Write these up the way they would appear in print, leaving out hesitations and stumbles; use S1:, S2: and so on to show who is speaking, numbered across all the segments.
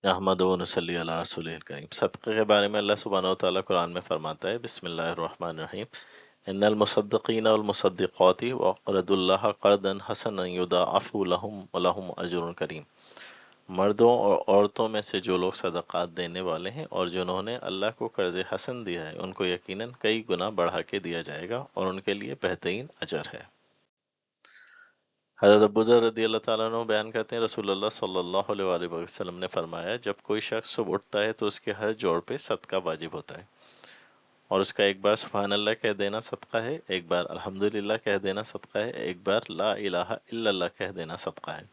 S1: احمد و نصلی علی رسول کریم۔ صدقے کے بارے میں اللہ سبحانہ و تعالیٰ قرآن میں فرماتا ہے، بسم اللہ الرحمن الرحیم، ان المصدقین والمصدقات وقرضوا اللہ قرضا حسنا یضاعف لهم ولهم اجر کریم۔ مردوں اور عورتوں میں سے جو لوگ صدقات دینے والے ہیں اور جنہوں نے اللہ کو قرض حسن دیا ہے، ان کو یقیناً کئی گنا بڑھا کے دیا جائے گا اور ان کے لیے بہترین اجر ہے۔ حضرت ابو ذر رضی اللہ تعالیٰ عنہ بیان کرتے ہیں، رسول اللہ صلی اللہ علیہ وآلہ وسلم نے فرمایا، جب کوئی شخص صبح اٹھتا ہے تو اس کے ہر جوڑ پہ صدقہ واجب ہوتا ہے، اور اس کا ایک بار سبحان اللہ کہہ دینا صدقہ ہے، ایک بار الحمدللہ کہہ دینا صدقہ ہے، ایک بار لا الہ الا اللہ کہہ دینا صدقہ ہے،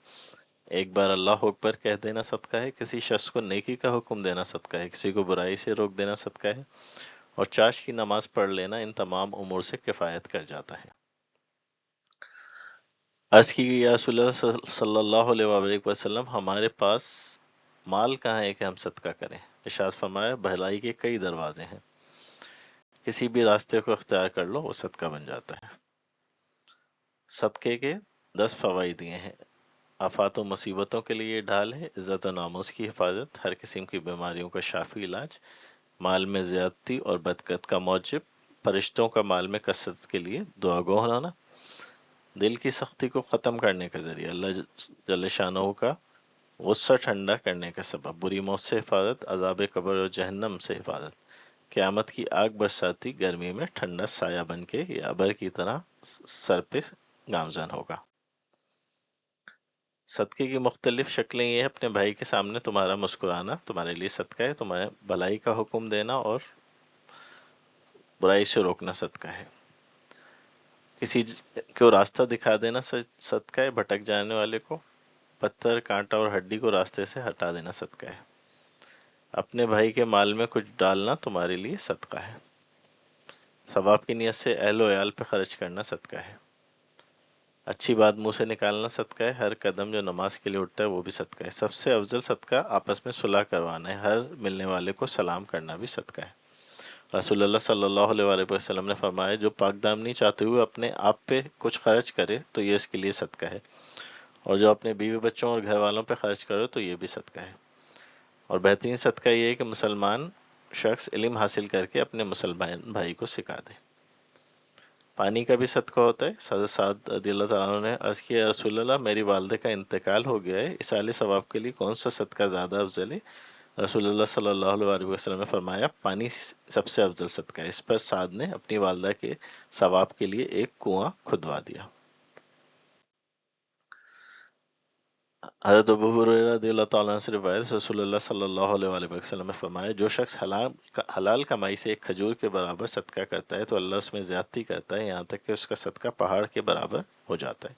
S1: ایک بار اللہ اکبر کہہ دینا صدقہ ہے، کسی شخص کو نیکی کا حکم دینا صدقہ ہے، کسی کو برائی سے روک دینا صدقہ ہے، اور چاش کی نماز پڑھ لینا ان تمام امور سے کفایت کر جاتا ہے۔ عرض کی گئی، یا رسول اللہ صلی اللہ علیہ وآلہ وسلم، ہمارے پاس مال کہاں ہے کہ ہم صدقہ کریں؟ ارشاد فرمایا، بھلائی کے کئی دروازے ہیں، کسی بھی راستے کو اختیار کر لو وہ صدقہ بن جاتا ہے۔ صدقے کے 10 فوائد یہ ہیں۔ آفات و مصیبتوں کے لیے یہ ڈھال ہے، عزت و ناموس کی حفاظت، ہر قسم کی بیماریوں کا شافی علاج، مال میں زیادتی اور بدقت کا موجب، فرشتوں کا مال میں کثرت کے لیے دعا گو ہونا، دل کی سختی کو ختم کرنے کا ذریعہ، اللہ جل شانہ کا غصہ ٹھنڈا کرنے کا سبب، بری موت سے حفاظت، عذاب قبر اور جہنم سے حفاظت، قیامت کی آگ برساتی گرمی میں ٹھنڈا سایہ بن کے یہ ابر کی طرح سر پہ گامزن ہوگا۔ صدقے کی مختلف شکلیں یہ ہے، اپنے بھائی کے سامنے تمہارا مسکرانا تمہارے لیے صدقہ ہے، تمہیں بھلائی کا حکم دینا اور برائی سے روکنا صدقہ ہے، کسی کو راستہ دکھا دینا صدقہ ہے، بھٹک جانے والے کو پتھر کانٹا اور ہڈی کو راستے سے ہٹا دینا صدقہ ہے، اپنے بھائی کے مال میں کچھ ڈالنا تمہارے لیے صدقہ ہے، ثواب کی نیت سے اہل و عیال پہ خرچ کرنا صدقہ ہے، اچھی بات منہ سے نکالنا صدقہ ہے، ہر قدم جو نماز کے لیے اٹھتا ہے وہ بھی صدقہ ہے، سب سے افضل صدقہ آپس میں صلح کروانا ہے، ہر ملنے والے کو سلام کرنا بھی صدقہ ہے۔ رسول اللہ صلی اللہ علیہ وآلہ وسلم نے فرمایا، جو پاک دامنی چاہتے ہوئے اپنے آپ پہ کچھ خرچ کرے تو یہ اس کے لیے صدقہ ہے، اور جو اپنے بیوی بچوں اور گھر والوں پہ خرچ کرے تو یہ بھی صدقہ ہے، اور بہترین صدقہ یہ ہے کہ مسلمان شخص علم حاصل کر کے اپنے مسلمان بھائی کو سکھا دے۔ پانی کا بھی صدقہ ہوتا ہے۔ حضرت سعد رضی اللہ تعالیٰ عنہ نے عرض کیا، یا رسول اللہ، میری والدہ کا انتقال ہو گیا ہے، اصالِ ثواب کے لیے کون سا صدقہ زیادہ افضل ہے؟ رسول اللہ صلی اللہ علیہ وسلم نے فرمایا، پانی سب سے افضل صدقہ ہے۔ اس پر سعد نے اپنی والدہ کے ثواب کے لیے ایک کنواں کھدوا دیا۔ حضرت ابو ہریرہ رضی اللہ تعالیٰ عنہ سے روایت، رسول اللہ صلی اللہ علیہ وسلم نے فرمایا، جو شخص حلال کمائی سے ایک کھجور کے برابر صدقہ کرتا ہے تو اللہ اس میں زیادتی کرتا ہے، یہاں تک کہ اس کا صدقہ پہاڑ کے برابر ہو جاتا ہے۔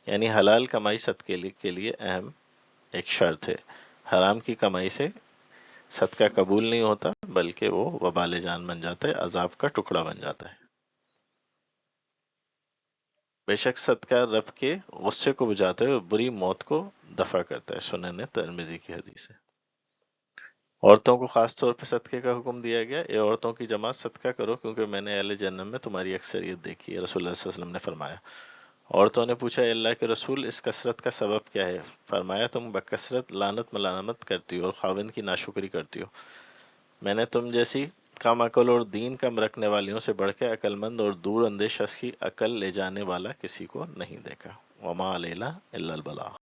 S1: یعنی حلال کمائی صدقے کے لیے اہم ایک شرط ہے، حرام کی کمائی سے صدقہ قبول نہیں ہوتا بلکہ وہ وبال جان بن جاتا ہے، عذاب کا ٹکڑا بن جاتا ہے۔ بے شک صدقہ رب کے غصے کو بجھاتا ہے اور بری موت کو دفع کرتا ہے، سنن ترمذی کی حدیث ہے۔ عورتوں کو خاص طور پہ صدقے کا حکم دیا گیا، اے عورتوں کی جماعت صدقہ کرو کیونکہ میں نے اہل جہنم میں تمہاری اکثریت دیکھی ہے۔ رسول اللہ صلی اللہ علیہ وسلم نے فرمایا، عورتوں نے پوچھا، اے اللہ کے رسول، اس کثرت کا سبب کیا ہے؟ فرمایا، تم بکثرت لعنت ملامت کرتی ہو اور خاوند کی ناشکری کرتی ہو، میں نے تم جیسی کم عقل اور دین کم رکھنے والیوں سے بڑھ کے عقل مند اور دور اندیش شخص کی عقل لے جانے والا کسی کو نہیں دیکھا۔ وما علینا الا البلاغ۔